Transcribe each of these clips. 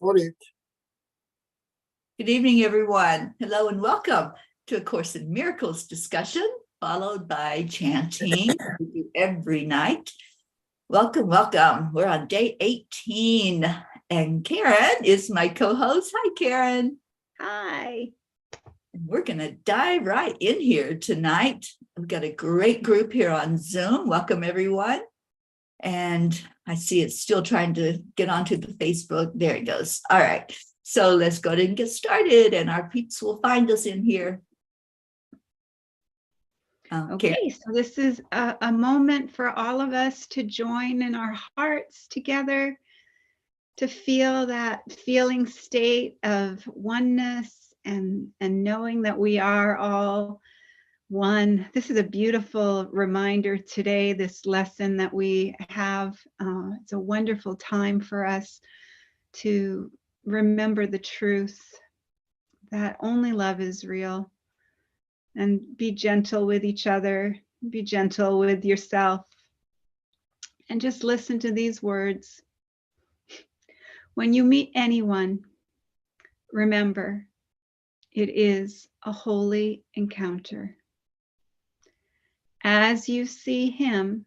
Good evening, everyone. Hello and welcome to A Course in Miracles discussion, followed by chanting we do every night. Welcome, welcome. We're on day 18, and Karen is my co-host. Hi, Karen. Hi. And we're going to dive right in here tonight. We've got a great group here on Zoom. Welcome, everyone. And I see it's still trying to get onto the Facebook. There it goes. All right. So let's go ahead and get started, and our peeps will find us in here. Okay, so this is a moment for all of us to join in our hearts together, to feel that feeling state of oneness and knowing that we are all one. This is a beautiful reminder today, this lesson that we have. It's a wonderful time for us to remember the truth that only love is real, and be gentle with each other, be gentle with yourself, and just listen to these words. When you meet anyone, remember, it is a holy encounter. As you see him,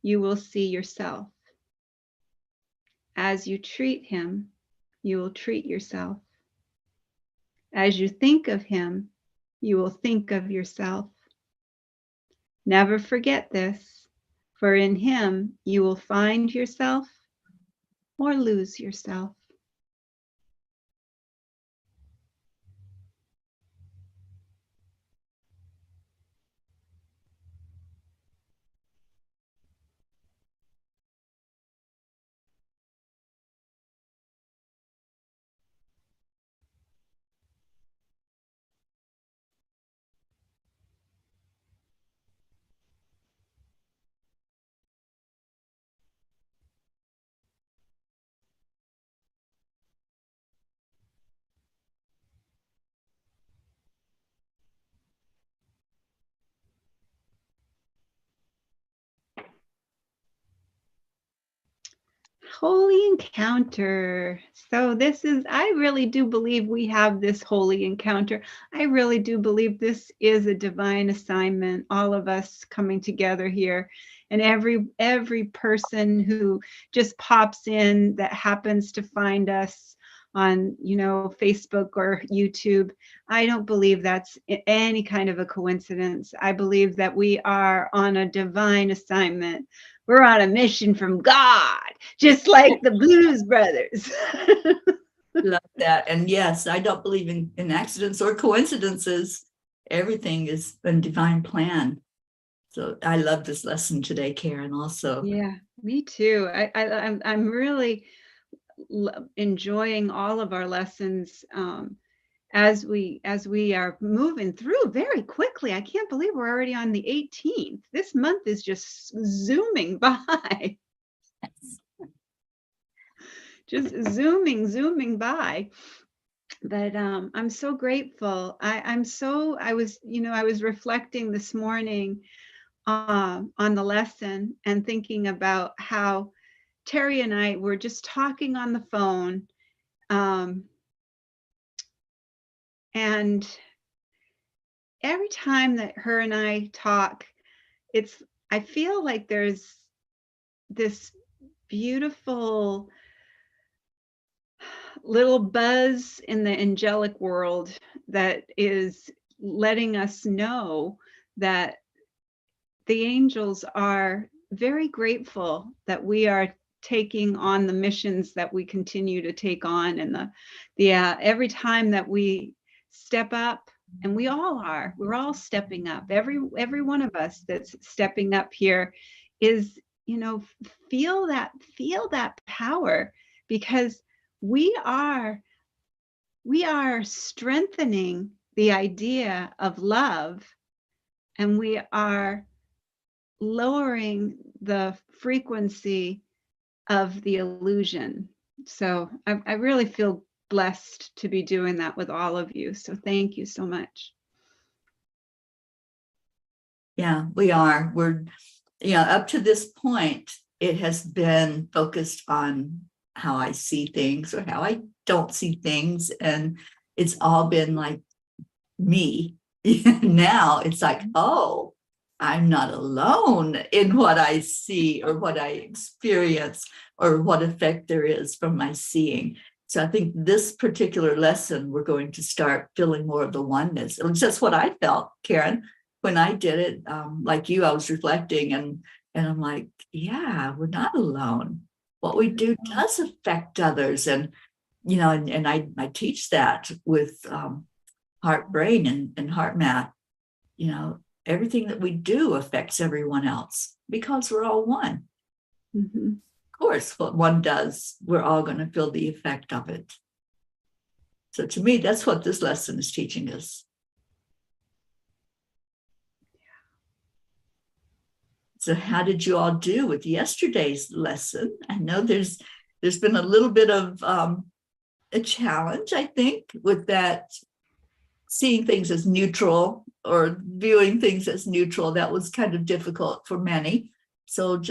you will see yourself. As you treat him, you will treat yourself. As you think of him, you will think of yourself. Never forget this, for in him you will find yourself or lose yourself. Holy encounter. So this is, I really do believe we have this holy encounter. I really do believe this is a divine assignment, all of us coming together here. And every person who just pops in that happens to find us on, Facebook or YouTube, I don't believe that's any kind of a coincidence. I believe that we are on a divine assignment. We're on a mission from God, just like the Blues Brothers. Love that. And yes, I don't believe in accidents or coincidences. Everything is a divine plan. So I love this lesson today, Karen, also. Yeah, me too. I'm really enjoying all of our lessons as we are moving through very quickly. I can't believe we're already on the 18th. This month is just zooming by. Just zooming by. But I'm so grateful. I was reflecting this morning on the lesson and thinking about how Teri and I were just talking on the phone. And every time that her and I talk, I feel like there's this beautiful little buzz in the angelic world that is letting us know that the angels are very grateful that we are taking on the missions that we continue to take on, and every time that we step up, and we're all stepping up. Every one of us that's stepping up here is, feel that power, because we are strengthening the idea of love, and we are lowering the frequency of the illusion. So I really feel blessed to be doing that with all of you. So thank you so much. Yeah, we are. We're, up to this point, it has been focused on how I see things or how I don't see things. And it's all been like me. Now it's like, oh, I'm not alone in what I see or what I experience or what effect there is from my seeing. So I think this particular lesson, we're going to start feeling more of the oneness. At least that's what I felt, Karen, when I did it. Like you, I was reflecting and I'm like, yeah, we're not alone. What we do does affect others. And, you know, and I teach that with heart, brain, and heart math. You know, everything that we do affects everyone else because we're all one. Mm-hmm. Of course, what one does, we're all going to feel the effect of it. So to me, that's what this lesson is teaching us. So how did you all do with yesterday's lesson? I know there's been a little bit of a challenge, I think, with that seeing things as neutral or viewing things as neutral. That was kind of difficult for many. So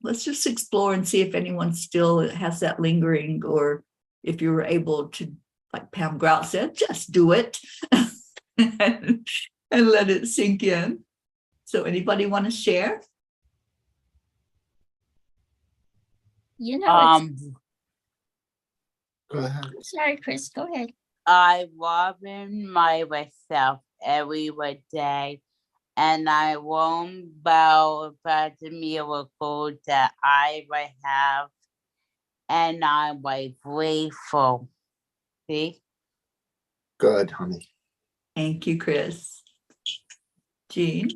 let's just explore and see if anyone still has that lingering, or if you were able to, like Pam Grout said, just do it and let it sink in. So anybody want to share? You know, Go ahead. sorry, Chris, go ahead. I remind myself every day, and I won't bow about the miracle that I will have, and I'm grateful. See? Good, honey. Thank you, Chris. Jean?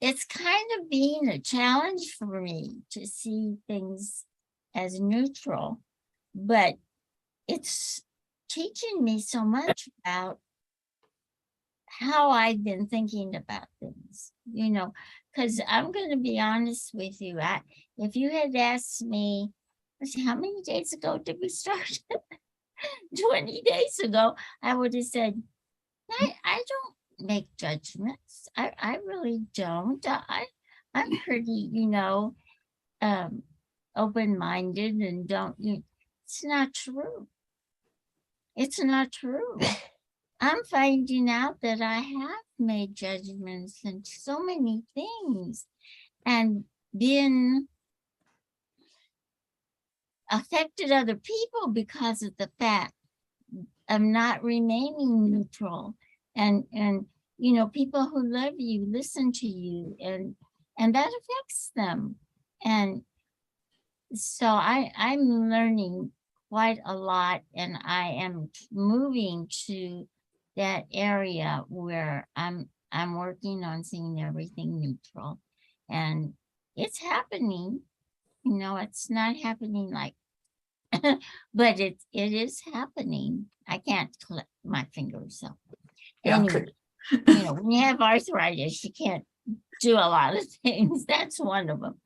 It's kind of being a challenge for me to see things as neutral, but it's teaching me so much about how I've been thinking about things, you know, because I'm going to be honest with you. If you had asked me, let's see, how many days ago did we start? 20 days ago, I would have said, I don't make judgments. I really don't. I'm pretty, you know, open-minded and don't, it's not true. It's not true. I'm finding out that I have made judgments in so many things and been affected other people because of the fact of not remaining neutral. And you know, people who love you listen to you, and that affects them. And so I'm learning quite a lot, and I am moving to that area where I'm working on seeing everything neutral. And it's happening. You know, it's not happening like but it is happening. I can't click my fingers. So anyway, you know, when you have arthritis, you can't do a lot of things. That's one of them.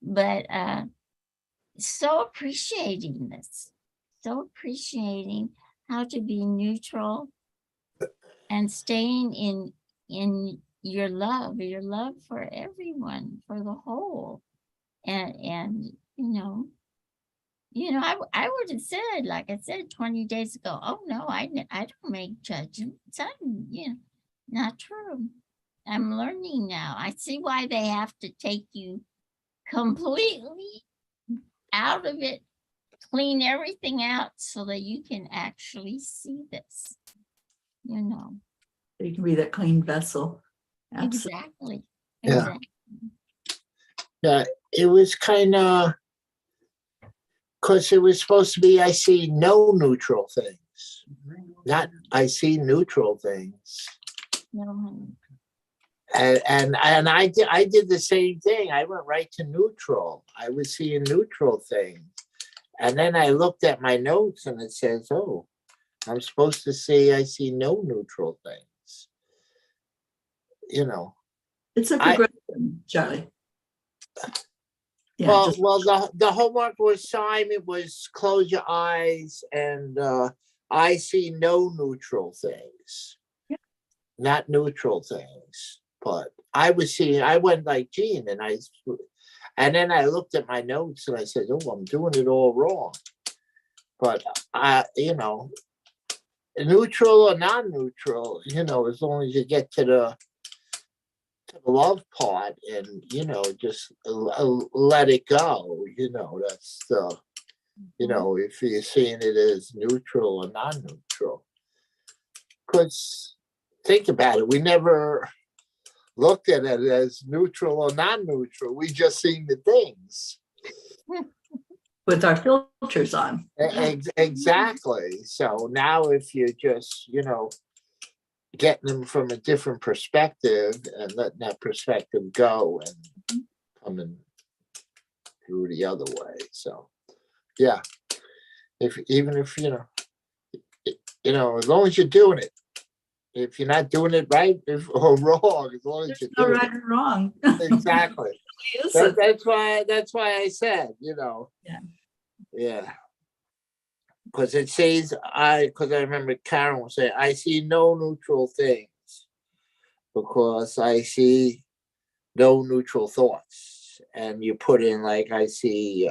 But so appreciating this, so appreciating how to be neutral and staying in your love for everyone, for the whole. And I would have said, like I said 20 days ago, oh no, I don't make judgments. Not true. I'm learning now. I see why they have to take you completely out of it, clean everything out so that you can actually see this, you know. You can be that clean vessel. Absolutely. Exactly. Yeah. Exactly. Yeah, it was kind of, because it was supposed to be, I see no neutral things, not I see neutral things. No, honey. And I did the same thing. I went right to neutral. I was seeing neutral things. And then I looked at my notes and it says, oh, I'm supposed to say I see no neutral things. You know. It's a progression, Charlie. Yeah, well, the homework assignment was close your eyes and I see no neutral things. Yeah. Not neutral things, but I went like Gene, and then I looked at my notes and I said, oh, I'm doing it all wrong. But neutral or non-neutral, as long as you get to the love part and, just let it go, that's the, if you're seeing it as neutral or non-neutral. Because think about it, we never looked at it as neutral or non-neutral. We just seen the things. With our filters on. Exactly. So now if you're just, getting them from a different perspective and letting that perspective go and coming through the other way. So, yeah. Even if as long as you're doing it. If you're not doing it right or wrong, as long as you're no doing right or wrong. Exactly. That's why I said, Yeah. Because it says, because I remember Karen would say, I see no neutral things because I see no neutral thoughts. And you put in like, I see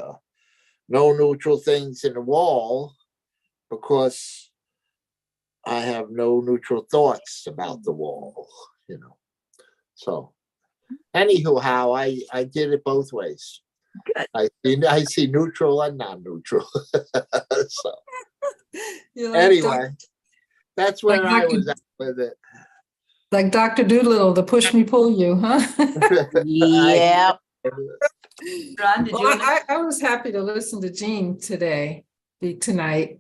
no neutral things in the wall because I have no neutral thoughts about the wall, So anyhow, I did it both ways. Good. I see neutral and non-neutral. So Like anyway, that's where I was at with it. Like Dr. Doolittle, the push me pull you, huh? Yep. Ron, did you? Well, I was happy to listen to Jean tonight.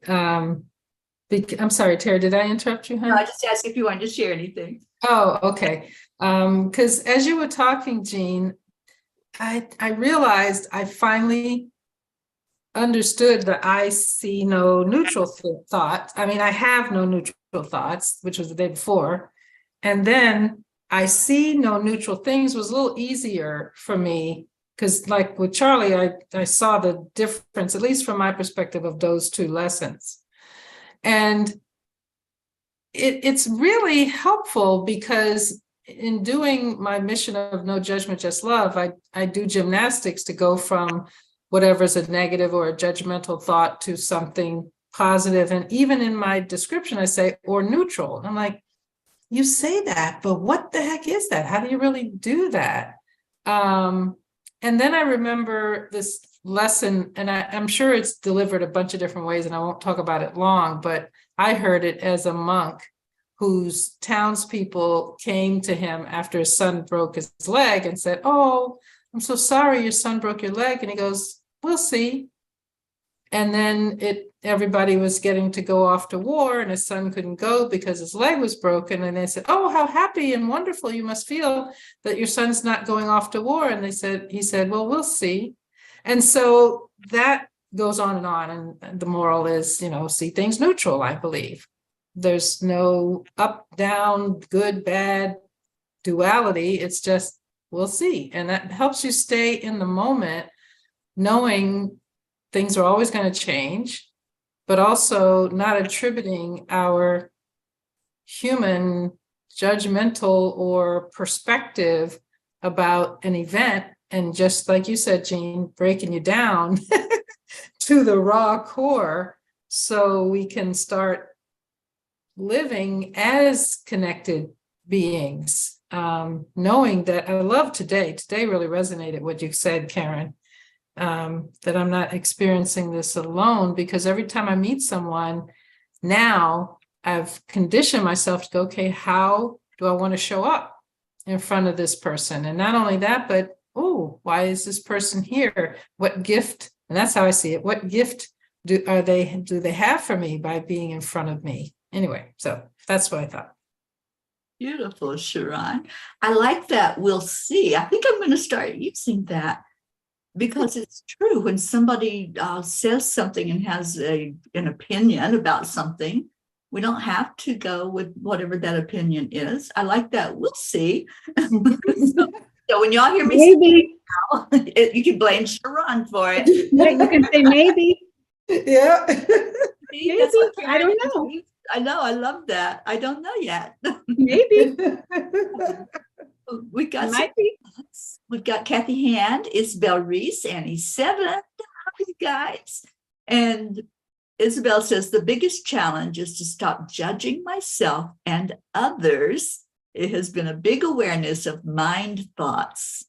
I'm sorry, Teri, did I interrupt you, huh? No, I just asked if you wanted to share anything. Oh, okay. Because as you were talking, Jean, I realized I finally understood that I see no neutral thought. I mean, I have no neutral thoughts, which was the day before. And then I see no neutral things was a little easier for me because like with Charlie, I saw the difference, at least from my perspective, of those two lessons. And it's really helpful because in doing my mission of no judgment, just love, I do gymnastics to go from whatever's a negative or a judgmental thought to something positive. And even in my description, I say, or neutral. And I'm like, you say that, but what the heck is that? How do you really do that? And then I remember this lesson, and I'm sure it's delivered a bunch of different ways, and I won't talk about it long, but I heard it as a monk whose townspeople came to him after his son broke his leg and said, oh, I'm so sorry your son broke your leg. And he goes, we'll see. And then everybody was getting to go off to war and his son couldn't go because his leg was broken. And they said, oh, how happy and wonderful you must feel that your son's not going off to war. And he said, well, we'll see. And so that goes on. And the moral is, see things neutral, I believe. There's no up, down, good, bad duality. It's just, we'll see. And that helps you stay in the moment, knowing things are always going to change, but also not attributing our human judgmental or perspective about an event. And just like you said, Jean, breaking you down to the raw core so we can start living as connected beings, knowing that I love today really resonated what you said, Karen, that I'm not experiencing this alone, because every time I meet someone now, I've conditioned myself to go, okay, how do I want to show up in front of this person? And not only that, but, oh, why is this person here? What gift, and that's how I see it, what gift do they have for me by being in front of me? Anyway, so that's what I thought. Beautiful, Sharon. I like that. We'll see. I think I'm going to start using that because it's true. When somebody says something and has an opinion about something, we don't have to go with whatever that opinion is. I like that. We'll see. So when y'all hear me Maybe. say now, you can blame Sharon for it. Yeah, you can say maybe. Yeah. See, that's what I don't know. I know. I love that. I don't know yet. Maybe. We got It some, might be. we've got Kathy Hand, Isabel Reese, Annie 7, you guys. And Isabel says the biggest challenge is to stop judging myself and others. It has been a big awareness of mind thoughts.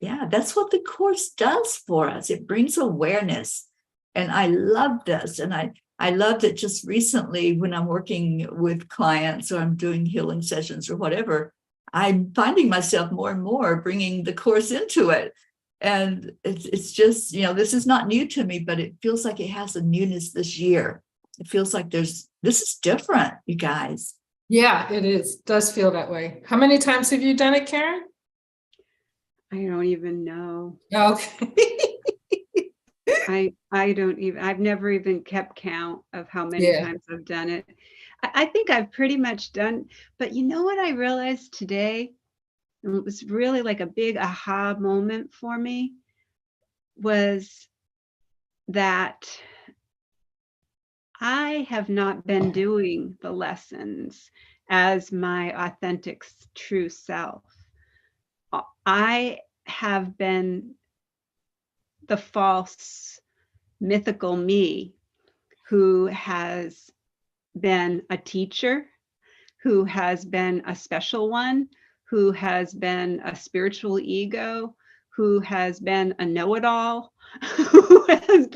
Yeah, that's what the Course does for us. It brings awareness. And I love this. And I love that just recently when I'm working with clients or I'm doing healing sessions or whatever, I'm finding myself more and more bringing the Course into it. And it's just, this is not new to me, but it feels like it has a newness this year. It feels like this is different, you guys. Yeah, it is. Does feel that way. How many times have you done it, Karen? I don't even know. Okay. I don't even, I've never even kept count of how many times I've done it. I think I've pretty much done, but you know what I realized today? And it was really like a big aha moment for me, was that I have not been doing the lessons as my authentic, true self. I have been the false, mythical me who has been a teacher, who has been a special one, who has been a spiritual ego, who has been a know-it-all, who has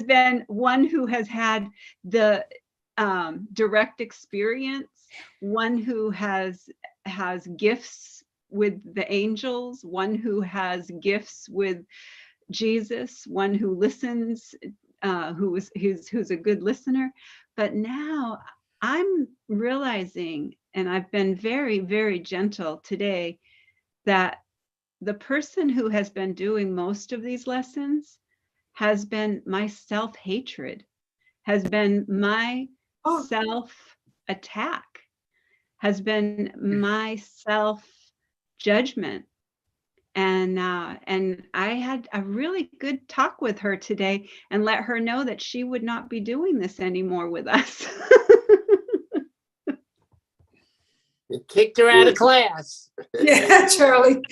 been one who has had the direct experience, one who has gifts with the angels, one who has gifts with Jesus, one who listens, who's a good listener. But now I'm realizing, and I've been very, very gentle today, that the person who has been doing most of these lessons has been my self-hatred, has been my self-attack, has been my self-judgment. And I had a really good talk with her today and let her know that she would not be doing this anymore with us. You kicked her out of class. Yeah, Charlie.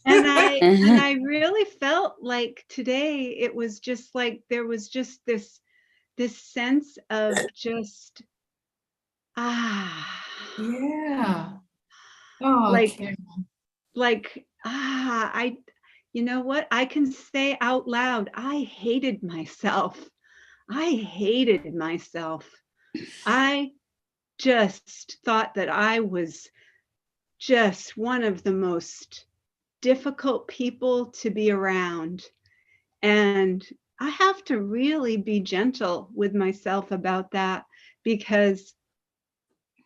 And I really felt like today it was just like there was just this sense of just Yeah. Oh, like you know what? I can say out loud, I hated myself. I hated myself. I just thought that I was just one of the most difficult people to be around. And I have to really be gentle with myself about that, because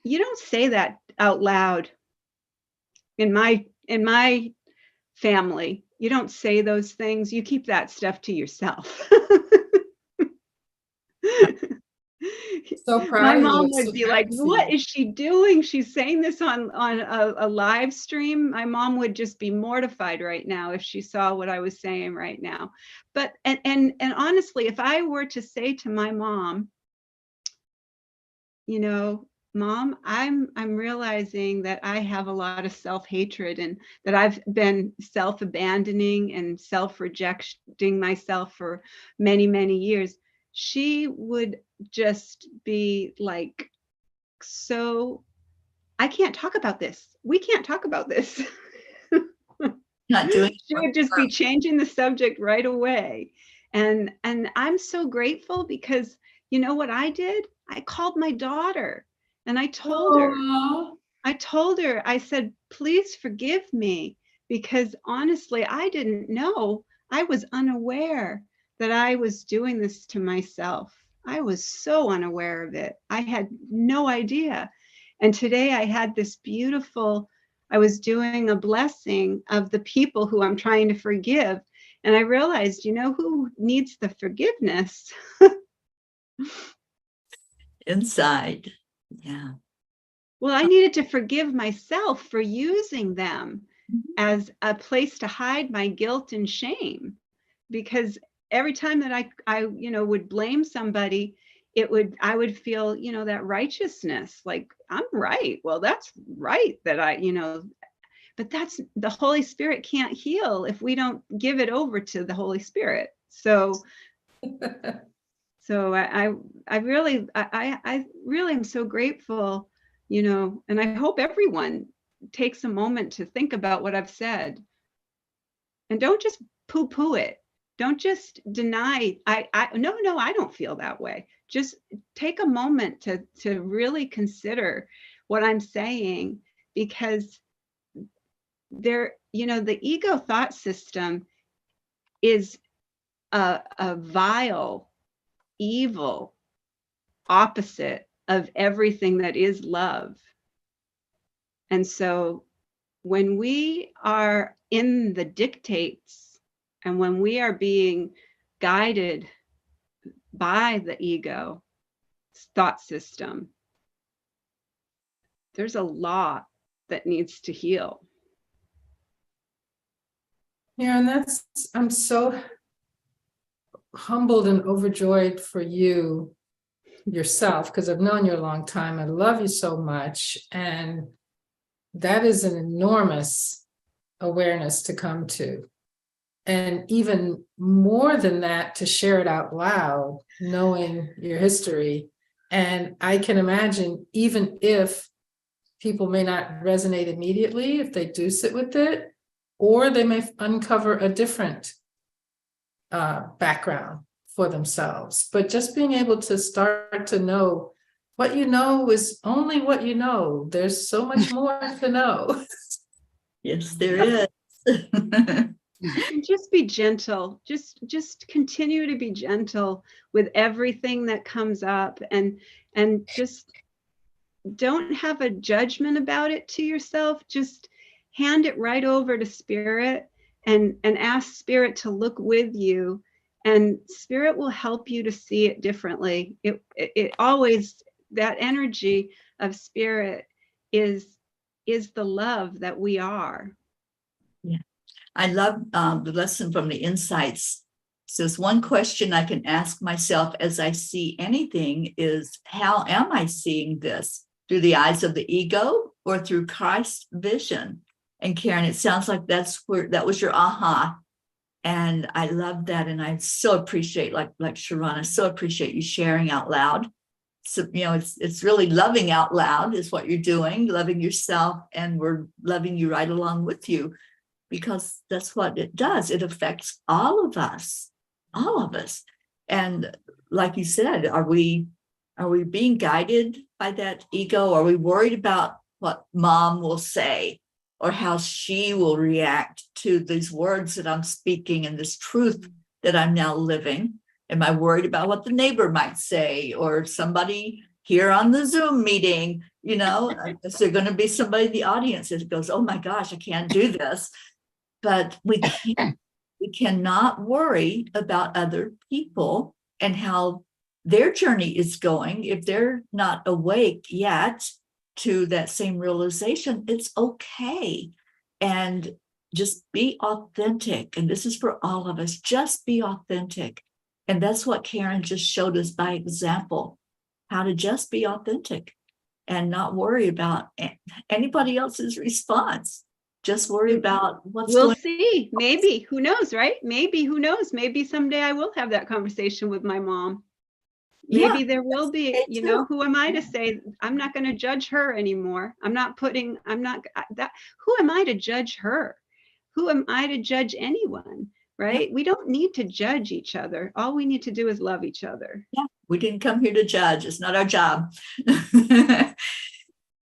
you don't say that out loud. In my family, you don't say those things. You keep that stuff to yourself. so proud My of mom you. would So be like, proud of what you. is she doing? She's saying this on a live stream. My mom would just be mortified right now if she saw what I was saying right now. But and honestly, if I were to say to my mom, Mom, I'm realizing that I have a lot of self-hatred and that I've been self-abandoning and self-rejecting myself for many, many years. She would just be like, so I can't talk about this. We can't talk about this. Not doing She would just be changing the subject right away. And I'm so grateful, because you know what I did? I called my daughter and I told her, I said, please forgive me, because honestly, I didn't know. I was unaware that I was doing this to myself. I was so unaware of it. I had no idea. And today I had this beautiful, I was doing a blessing of the people who I'm trying to forgive. And I realized, who needs the forgiveness? inside. Yeah. Well, I needed to forgive myself for using them as a place to hide my guilt and shame, because every time that I would blame somebody, I would feel, that righteousness, like I'm right. Well, that's right that but that's the Holy Spirit can't heal if we don't give it over to the Holy Spirit. So I really am so grateful, and I hope everyone takes a moment to think about what I've said, and don't just poo-poo it. Don't just deny. No, I don't feel that way. Just take a moment to really consider what I'm saying, because the ego thought system is a vile, evil opposite of everything that is love. And so when we are in the dictates, and when we are being guided by the ego thought system, there's a lot that needs to heal. Yeah, and I'm so humbled and overjoyed for you yourself, because I've known you a long time. I love you so much. And that is an enormous awareness to come to. And even more than that, to share it out loud, knowing your history. And I can imagine, even if people may not resonate immediately, if they do sit with it, or they may uncover a different background for themselves. But just being able to start to know what you know is only what you know. There's so much more to know. Yes, there is. And just be gentle. Just continue to be gentle with everything that comes up, and just don't have a judgment about it to yourself. Just hand it right over to Spirit, and ask Spirit to look with you, and Spirit will help you to see it differently. It always, that energy of Spirit is the love that we are. Yeah, I love the lesson from the insights. So it's one question I can ask myself as I see anything is, how am I seeing this? Through the eyes of the ego or through Christ's vision? And Karen, it sounds like that was your aha. And I love that. And I so appreciate, like Sharana, so appreciate you sharing out loud. So, it's really loving out loud is what you're doing, loving yourself, and we're loving you right along with you, because that's what it does. It affects all of us. And like you said, are we being guided by that ego? Are we worried about what mom will say or how she will react to these words that I'm speaking and this truth that I'm now living? Am I worried about what the neighbor might say, or somebody here on the Zoom meeting? Is there going to be somebody in the audience that goes, oh my gosh, I can't do this? But we cannot worry about other people and how their journey is going. If they're not awake yet to that same realization, it's okay. And just be authentic. And this is for all of us. Just be authentic. And that's what Karen just showed us by example, how to just be authentic and not worry about anybody else's response. Just worry about what's We'll going on. see. Maybe, who knows, right? Maybe, who knows? Maybe someday I will have that conversation with my mom. Maybe there will be, who am I to say? I'm not going to judge her anymore. Who am I to judge her? Who am I to judge anyone? Right? We don't need to judge each other. All we need to do is love each other. Yeah, we didn't come here to judge. It's not our job.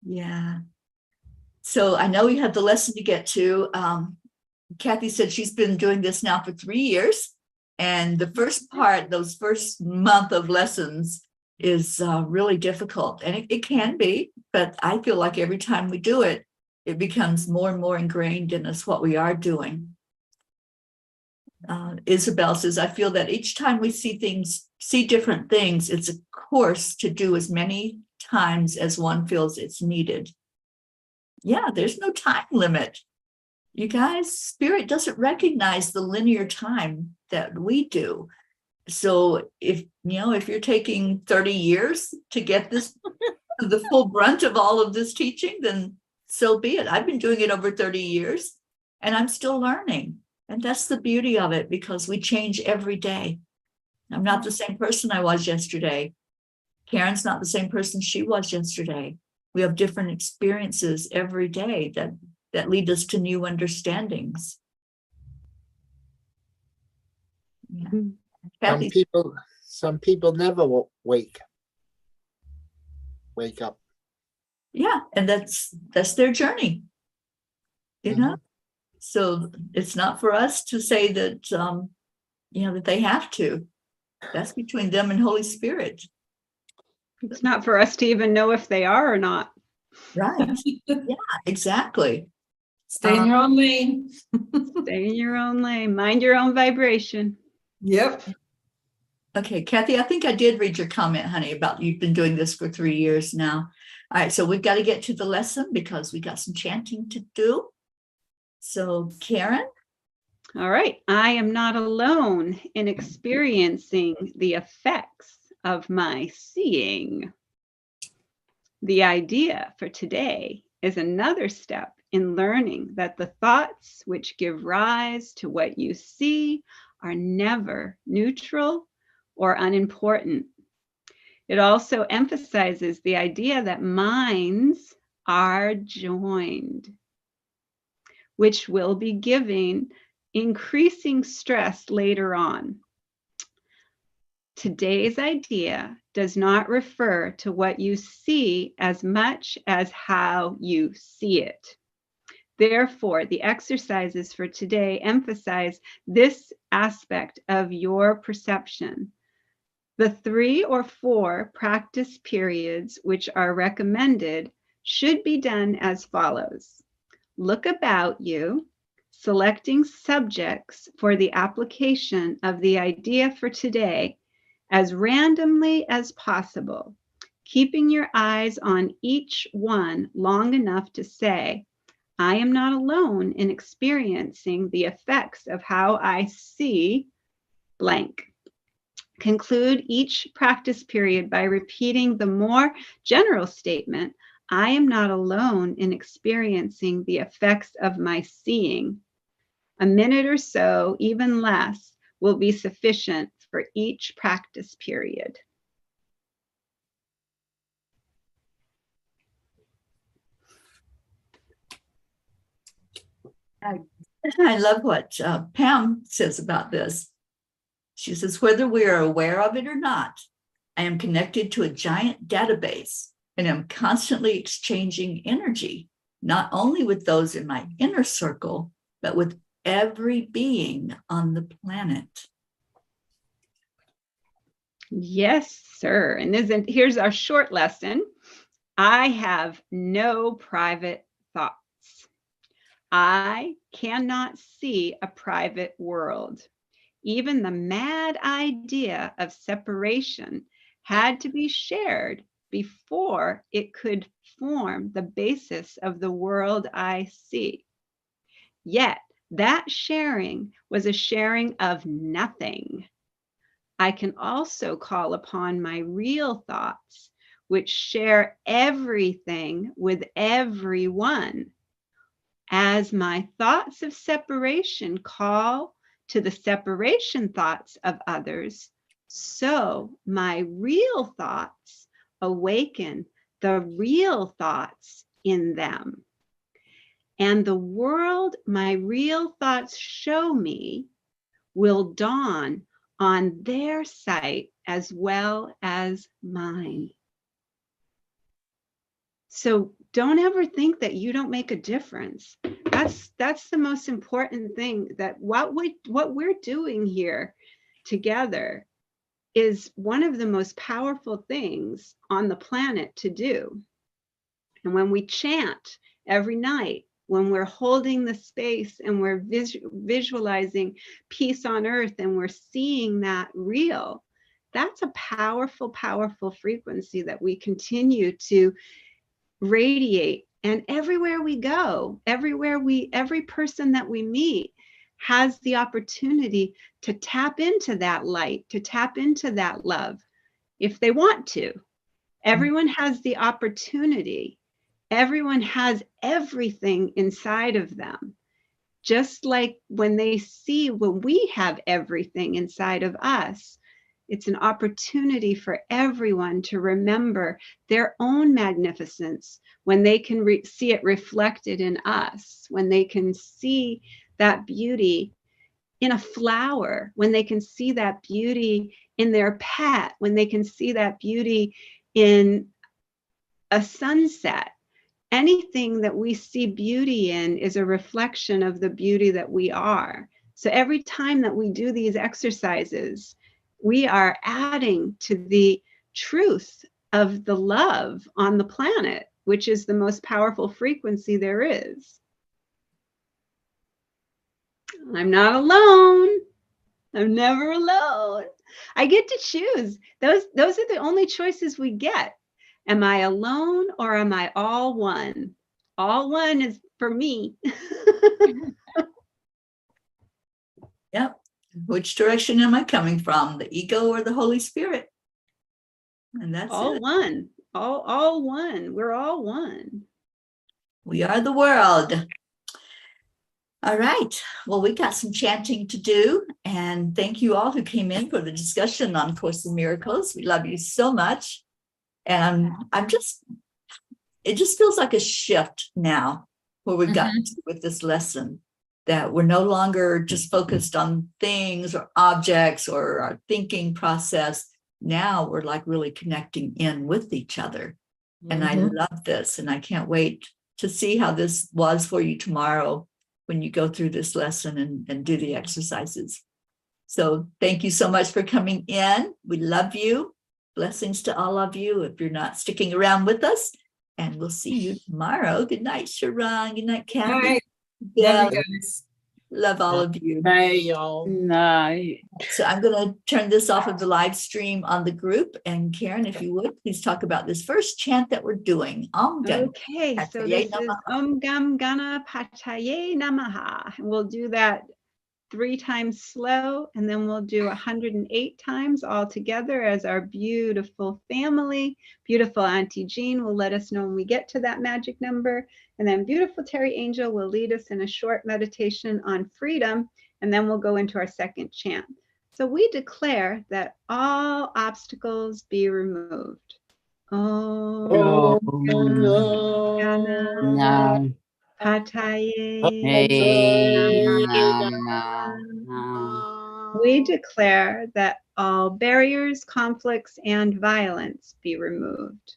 Yeah. So I know you have the lesson to get to. Kathy said she's been doing this now for 3 years. And the first part, those first month of lessons is really difficult. And it can be, but I feel like every time we do it, it becomes more and more ingrained in us what we are doing. Isabel says, I feel that each time we see different things, it's a course to do as many times as one feels it's needed. Yeah, there's no time limit. You guys, Spirit doesn't recognize the linear time that we do. So if you're taking 30 years to get this, the full brunt of all of this teaching, then so be it. I've been doing it over 30 years and I'm still learning. And that's the beauty of it, because we change every day. I'm not the same person I was yesterday. Karen's not the same person she was yesterday. We have different experiences every day that lead us to new understandings. Yeah. Kathy, Some people never wake up. yeah, and that's their journey. You know, so it's not for us to say that that they have to. That's between them and Holy Spirit. It's not for us to even know if they are or not. Right. Yeah, exactly. Stay in your own lane. Stay in your own lane. Mind your own vibration. Yep. Okay, Kathy, I think I did read your comment, honey, about you've been doing this for 3 years now. All right, so we've got to get to the lesson because we got some chanting to do. So, Karen? All right. I am not alone in experiencing the effects of my seeing. The idea for today is another step in learning that the thoughts which give rise to what you see are never neutral or unimportant. It also emphasizes the idea that minds are joined, which will be giving increasing stress later on. Today's idea does not refer to what you see as much as how you see it. Therefore, the exercises for today emphasize this aspect of your perception. The 3 or 4 practice periods which are recommended should be done as follows. Look about you, selecting subjects for the application of the idea for today as randomly as possible, keeping your eyes on each one long enough to say, I am not alone in experiencing the effects of how I see blank. Conclude each practice period by repeating the more general statement, I am not alone in experiencing the effects of my seeing. A minute or so, even less, will be sufficient for each practice period. I love what Pam says about this. She says, whether we are aware of it or not, I am connected to a giant database and am constantly exchanging energy, not only with those in my inner circle, but with every being on the planet. Yes, sir. And here's our short lesson. I have no private thoughts. I cannot see a private world. Even the mad idea of separation had to be shared before it could form the basis of the world I see. Yet that sharing was a sharing of nothing. I can also call upon my real thoughts, which share everything with everyone. As my thoughts of separation call to the separation thoughts of others, so my real thoughts awaken the real thoughts in them. And the world my real thoughts show me will dawn on their sight as well as mine. So don't ever think that you don't make a difference. That's the most important thing, that what we're doing here together is one of the most powerful things on the planet to do. And when we chant every night, when we're holding the space and we're visualizing peace on earth and we're seeing that real, that's a powerful, powerful frequency that we continue to radiate. And everywhere we go, every person that we meet has the opportunity to tap into that light, to tap into that love if they want to. Everyone has the opportunity. Everyone has everything inside of them. Just like when we have everything inside of us, it's an opportunity for everyone to remember their own magnificence when they can see it reflected in us, when they can see that beauty in a flower, when they can see that beauty in their pet, when they can see that beauty in a sunset. Anything that we see beauty in is a reflection of the beauty that we are. So every time that we do these exercises, we are adding to the truth of the love on the planet, which is the most powerful frequency there is. I'm not alone. I'm never alone. I get to choose. Those are the only choices we get. Am I alone or am I all one? All one is for me. Yep. Which direction am I coming from? The ego or the Holy Spirit? And that's all it. One. All one. We're all one. We are the world. All right. Well, we got some chanting to do. And thank you all who came in for the discussion on Course in Miracles. We love you so much. And it just feels like a shift now where we've gotten to with this lesson, that we're no longer just focused on things or objects or our thinking process. Now we're like really connecting in with each other. And I love this. And I can't wait to see how this was for you tomorrow when you go through this lesson and do the exercises. So thank you so much for coming in. We love you. Blessings to all of you if you're not sticking around with us. And we'll see you tomorrow. Good night, Sharon. Good night, Kathy. All right. Yeah, Love you guys. love all of you. Hey, y'all. Night. So I'm going to turn this off of the live stream on the group. And Karen, if you would, please talk about this first chant that we're doing. Om Gam Okay, so Ganapataye this is Namaha. Om Gam Ganapataye Namaha. And we'll do that 3 times slow, and then we'll do 108 times all together as our beautiful family. Beautiful Auntie Jean will let us know when we get to that magic number. And then beautiful Teri Angel will lead us in a short meditation on freedom. And then we'll go into our second chant. So we declare that all obstacles be removed. Om Nam Pataye. We declare that all barriers, conflicts, and violence be removed.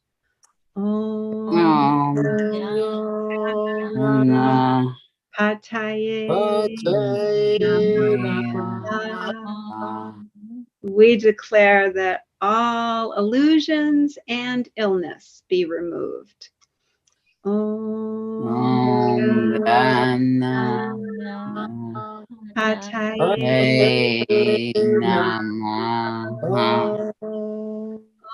Om Pataye Namaha. We declare that all illusions and illness be removed. Om Pataye Namaha.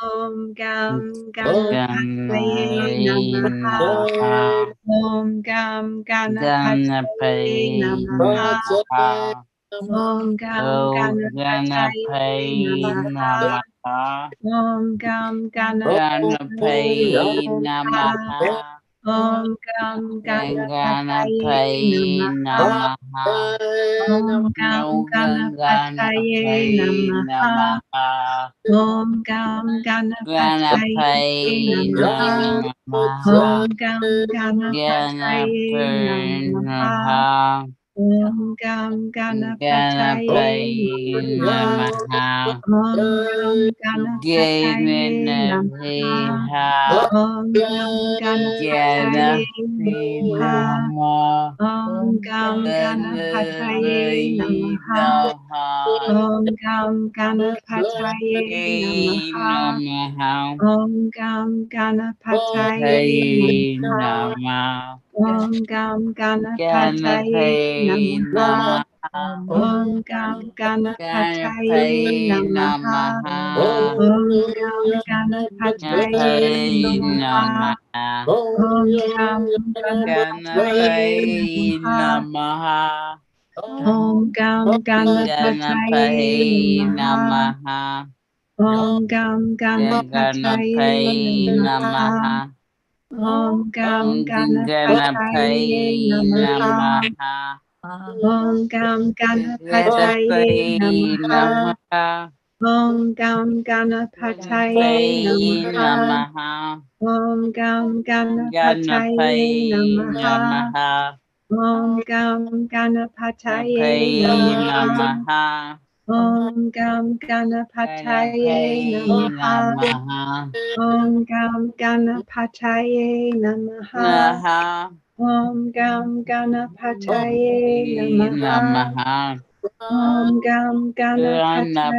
Om Gam Ganapataye Namaha. Om Gam Ganapataye Namaha. Om Gam Ganapataye Namaha. Om Gam Ganapataye Namaha. Om Gam Ganapataye Namaha. Om Gam Ganapataye Namaha. Om Gam Ganapataye Namaha. Om Gam Ganapataye Namaha. Om Gam Ganapataye Namaha. Om Gam Ganapataye Namaha. Om Gam Ganapataye Namaha. Om Gam Ganapataye Namaha. Om Gam Ganapataye Namaha. Om Gam Ganapataye Namaha. Om Gam Ganapataye Namaha. Om Gam Ganapataye Namaha. Om Gam Ganapataye Namaha. Om Gam Ganapataye Namaha. Om Gam Ganapataye Ganapataye Namaha. Namaha. Om Gam Ganapataye Ganapataye Namaha. Namaha. Om Gam Ganapataye Ganapataye Namaha. Namaha. Om Gam Ganapataye Ganapataye Namaha. Namaha. Om Gam Ganapataye Ganapataye Namaha. Namaha. Om Gam Ganapataye Ganapataye Namaha. Namaha. Om Gam Ganapataye Ganapataye Namaha. Namaha. Om Gam Ganapataye Ganapataye Namaha. Namaha. Om Gam Ganapataye Namaha. Namaha. Om Gam Ganapataye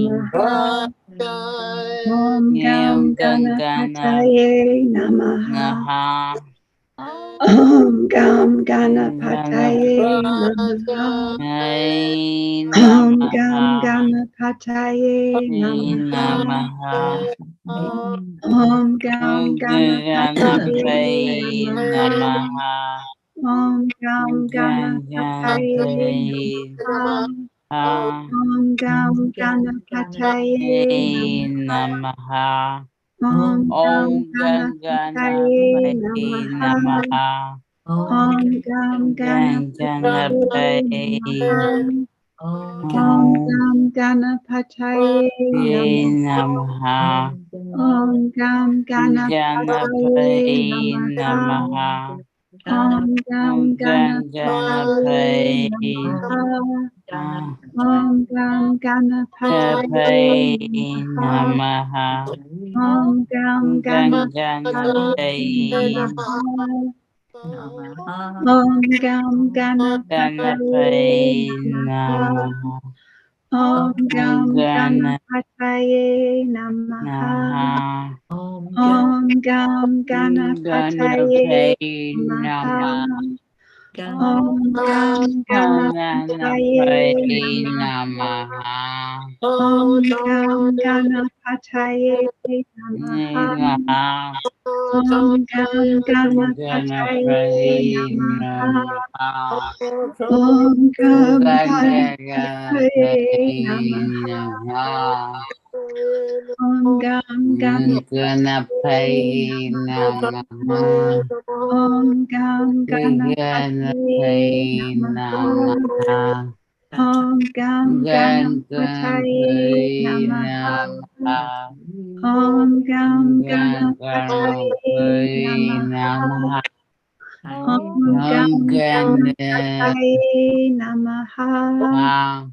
Namaha. Namaha. Om Gam Ganapataye Ganapataye Namaha. Om Gam Ganapataye Namaha. Namaha. Om Gam Ganapataye Namaha. Om Gam Namaha. Ganapataye Namaha. Namaha. Om Gam Ganapataye Ganapataye Namaha. Namaha. Om Gam Ganapataye Ganapataye Namaha. Namaha. Om Gam Ganapataye Namaha. Namaha. Om Gam Om Ganapataye Ganapataye Namaha. Namaha. Om Gam Ganapataye Ganapataye Namaha. Om Gam Ganapataye Namaha. Om Gam Ganapataye Ganapataye Namaha. Namaha. Om Gam Om Ganapataye Ganapataye Namaha. Om Gam Ganapataye Namaha. Namaha. Om Gam Ganapataye Ganapataye Namaha. Om Gam Ganapataye Ganapataye Namaha. Namaha. Om Om Gam Ganapataye Namaha. Ganapataye Om Gam Ganapataye Namaha. Namaha. Om Gam Ganapataye Ganapataye Namaha. Namaha. Om Gam Ganapataye Namaha. Namaha. Om Gam Ganapataye Ganapataye Namaha. Namaha. Om Gam Ganapataye Ganapataye Namaha. Namaha. Om Gam Ganapataye Ganapataye Namaha. Namaha. Om Gam Ganapataye Ganapataye Namaha. Namaha. Om Gam Ganapataye Ganapataye Namaha. Namaha. Om Gam Ganapataye Ganapataye Namaha. Namaha. Om Om Gam Ganapataye Ganapataye Namaha. Om Gam Ganapataye Namaha. Om Gam Ganapataye Namaha.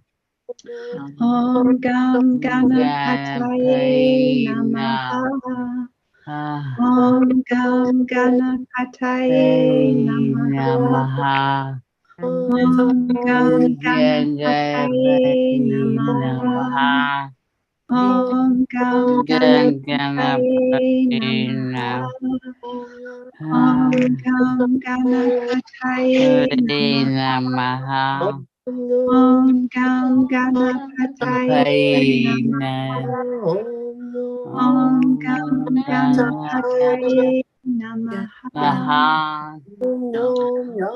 Namaha. Om Gam Ganapataye Namaha. Namaha. Om Gam Ganapataye Ganapataye Namaha. Namaha. Om Gam Ganapataye Namaha. Namaha. Om Gam Ganapataye Namaha. Om Gam Ganapataye Namaha. Om Gam Ganapataye Namaha. Om Gam Ganapataye Namaha. Namaha.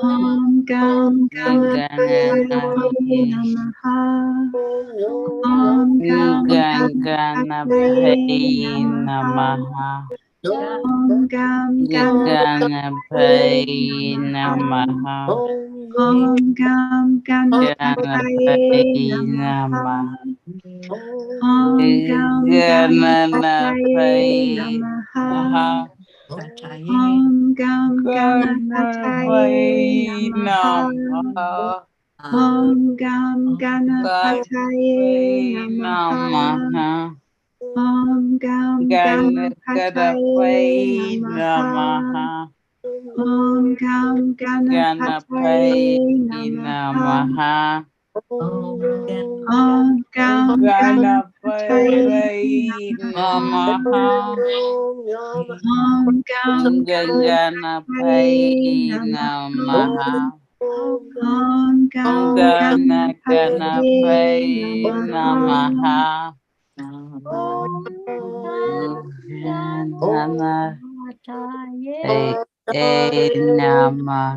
Om Gam Ganapataye Ganapataye Namaha. Namaha. Om Gam Ganapataye Ganapataye Namaha. Namaha. Om Gam Ganapataye Ganapataye Namaha. Namaha. Om Gam Ganapataye Ganapataye Namaha. Namaha. Om Gam Ganapataye Ganapataye Namaha. Namaha. Om Gam Ganapataye Ganapataye Namaha. Namaha. Om Gam Ganapataye Ganapataye Namaha. Namaha. Om Gam Ganapataye Ganapataye Namaha. Namaha. Om Gam Ganapataye Ganapataye Namaha. Namaha. Om Gam Ganapataye Ganapataye Namaha. Namaha. Ganapataye Namaha.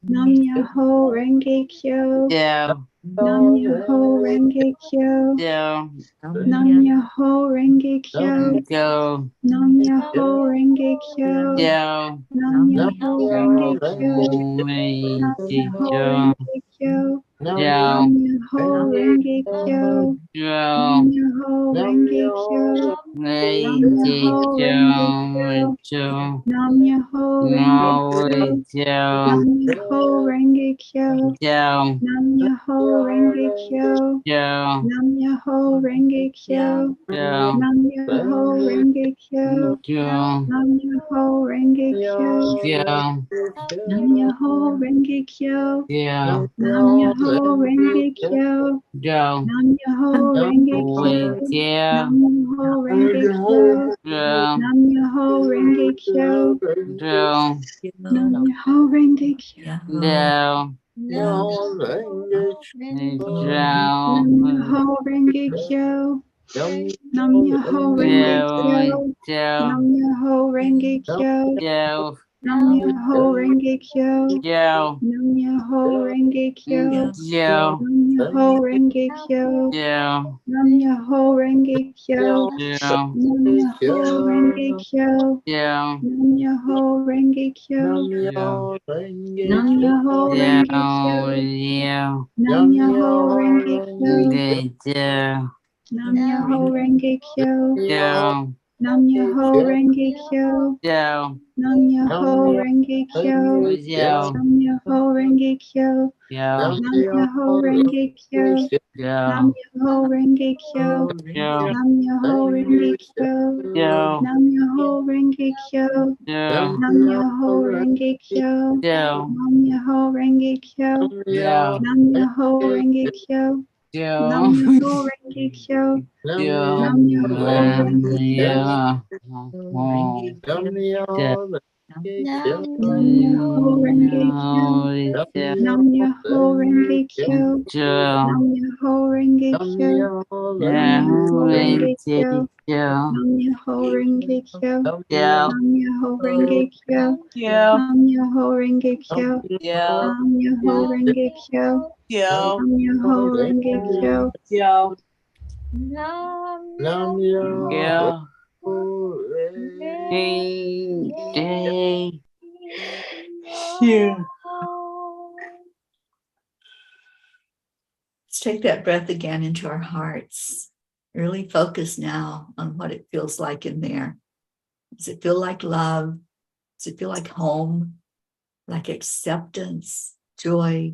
Nam Myoho Renge Kyo. Yo. Nam Myoho Renge Kyo. Yo. Nam Myoho Renge Kyo. Yo. Nam Myoho Renge Kyo. Yo. Nam Myoho Renge Kyo. Nam Myoho Yo. Renge Kyo. Yo. Nam Myoho Renge Kyo. Nam Yo. Myoho Renge Kyo. Nam Myoho Renge Kyo. Yo. Nam Myoho Renge Kyo. Yo. Nam Myoho Renge Kyo. Yo. Nam Myoho Renge Kyo. Yo. Nam Myoho Renge Kyo. Yo. Nam Myoho Renge Kyo. Yo. Nam Myoho Renge Kyo. Yo. Nam Myoho Renge Kyo. Yo. Nam Myoho Renge Kyo. Yo. Nam Myoho Renge Kyo. Nam Myoho Renge Kyo. Yo. Nam Myoho Renge Kyo. Yo. Nam Myoho Renge Kyo. Yo. Nam Myoho Renge Kyo. Nam Myoho Renge Kyo. Nam Myoho Renge Kyo. Yo. Nam Myoho Renge Kyo. Yo. Nam Myoho Renge Kyo. Yo. Nam Myoho Renge Kyo. Yo. Nam Myoho Renge Kyo. Yo. Nam Myoho Renge Kyo. Yo. Nam Myoho Renge Kyo. Yo. Nam Myoho Renge Kyo. Yo. Nam Myoho Renge Kyo. Yo. Nam Myoho Renge Kyo. Yo. Nam Myoho Renge Kyo. Yo. Nam Myoho Renge Kyo. Yo. Nam Myoho Renge Kyo. Yo. Nam Myoho Renge Kyo. Nam Yo. Myoho Renge Kyo. Yo. Nam Myoho Renge Kyo. Yo. Nam Myoho Renge Kyo. Yo. Nam Myoho Renge Kyo. Yo. Nam Myoho Renge Kyo. Yo. Nam Myoho Renge Kyo. Nam Yo. Myoho Renge Kyo. Yo. Nam Myoho Renge Kyo. Nam Myoho Renge Kyo. Nam Myoho Renge Kyo. Nam Myoho Renge Kyo. Nam Myoho Renge Kyo. Nam Myoho Renge Kyo. Nam Myoho Renge Kyo. Nam Myoho Renge Kyo. Nam Myoho Renge Kyo. Nam Myoho Renge Kyo. Let's take that breath again into our hearts. Really focus now on what it feels like in there. Does it feel like love? Does it feel like home? Like acceptance, joy?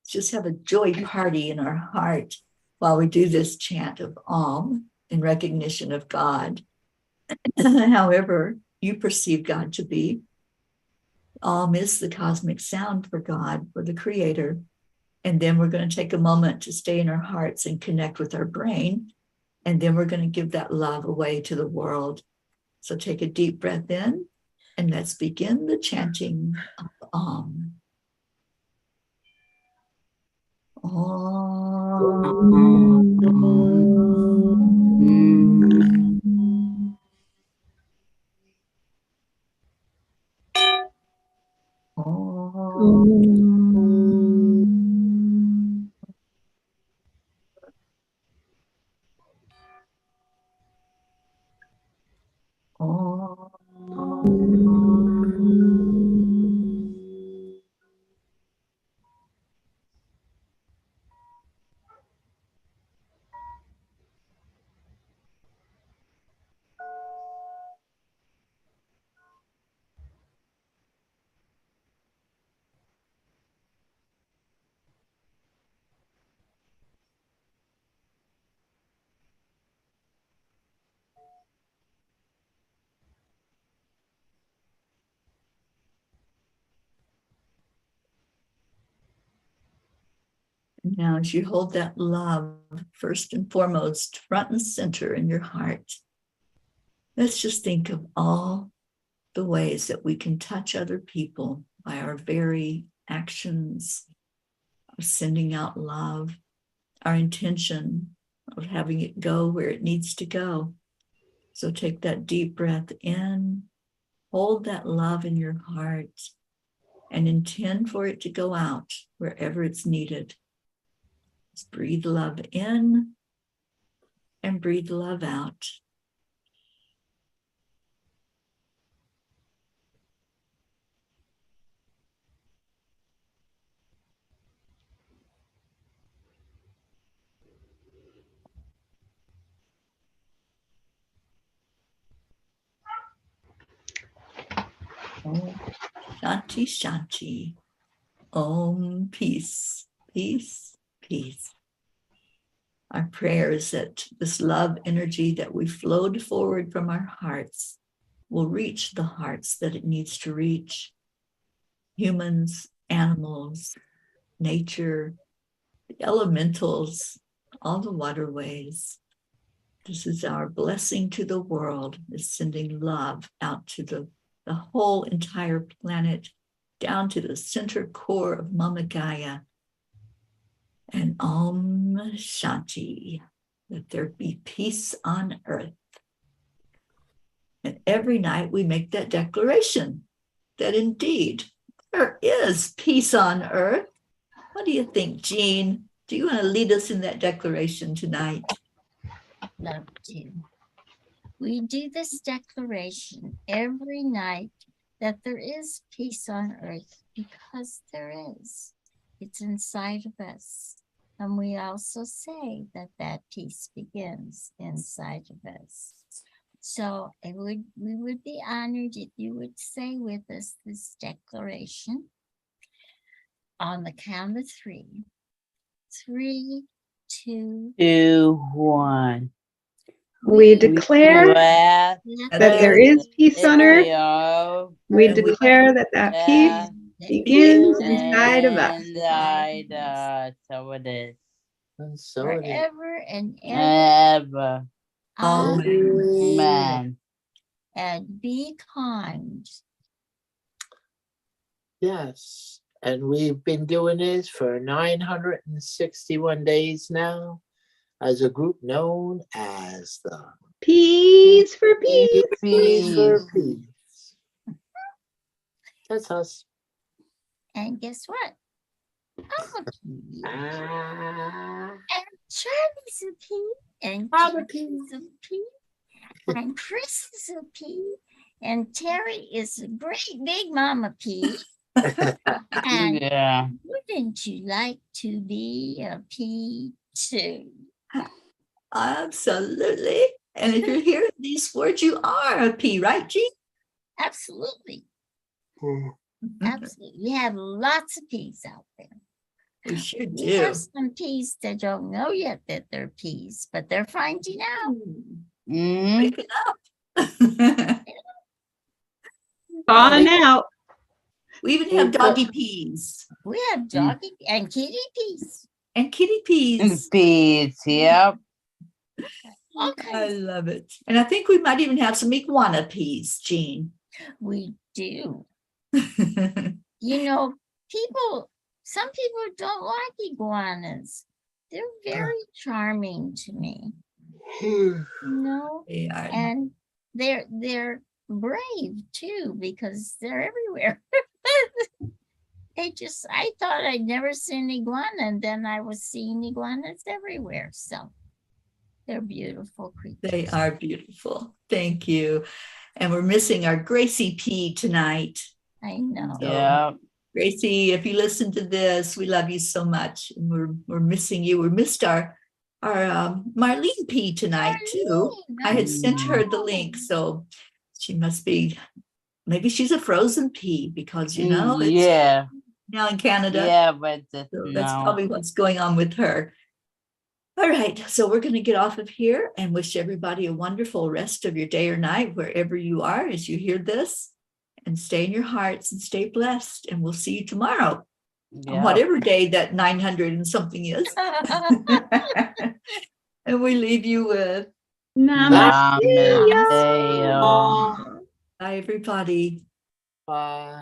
Just have a joy party in our heart while we do this chant of Om in recognition of God. However you perceive God to be. Om is the cosmic sound for God, for the Creator. And then we're going to take a moment to stay in our hearts and connect with our brain. And then we're going to give that love away to the world. So take a deep breath in and let's begin the chanting of Om. Now, as you hold that love first and foremost, front and center in your heart, let's just think of all the ways that we can touch other people by our very actions of sending out love, our intention of having it go where it needs to go. So take that deep breath in, hold that love in your heart, and intend for it to go out wherever it's needed. Just breathe love in and breathe love out. Om Shanti Shanti. Om peace, peace, peace. Our prayer is that this love energy that we flowed forward from our hearts will reach the hearts that it needs to reach. Humans, animals, nature, the elementals, all the waterways. This is our blessing to the world, is sending love out to the whole entire planet, down to the center core of Mama Gaia. And Om Shanti, that there be peace on earth. And every night we make that declaration that indeed there is peace on earth. What do you think, Jean? Do you want to lead us in that declaration tonight? Love to. We do this declaration every night that there is peace on earth because there is. It's inside of us. And we also say that that peace begins inside of us. So we would be honored if you would say with us this declaration on the count of 3. 3, 2, 1. We declare Declare that there is peace on earth. We And we- declare that that peace begins inside of us. Inside us. So it is. And so it is. forever and ever. Ever. Amen. Man. And be kind. Yes. And we've been doing this for 961 days now as a group known as the Peace for peace. Peace for Peace. That's us. And guess what? I'm a pea. Ah, And Charlie's a pea. And I'm a Jackie's a pea. And Chris is a pea. And Teri is a great big mama pea. And Yeah. wouldn't you like to be a pea too? Absolutely. And if you're hearing these words, you are a P, right, Jean? Absolutely. Absolutely. We have lots of peas out there. We sure We do. have some peas that don't know yet that they're peas, but they're finding out. Mhm. Waking up. On out. We even have doggy peas We have doggy and kitty peas. and kitty peas. Peace. Yep. All I kinds. love it. And I think we might even have some iguana peas, Jean. We do. You know, some people don't like iguanas. They're very charming to me. You know, They are. and they're brave too because they're everywhere. I thought I'd never seen iguana, and then I was seeing iguanas everywhere. So they're beautiful creatures. They are beautiful. Thank you. And we're missing our Gracie P tonight. I know. Yep. Gracie, if you listen to this, we love you so much. And we're missing you. We missed our Marlene P tonight too. I had sent her the link, so she must be, maybe she's a frozen pea because you know it's Yeah. now in Canada. Yeah, but So that's no. probably what's going on with her. All right, so we're going to get off of here and wish everybody a wonderful rest of your day or night, wherever you are as you hear this. And stay in your hearts and stay blessed. And we'll see you tomorrow on Yep. whatever day that 900 and something is. And we leave you with Namaste. Namaste. bye, everybody. Bye.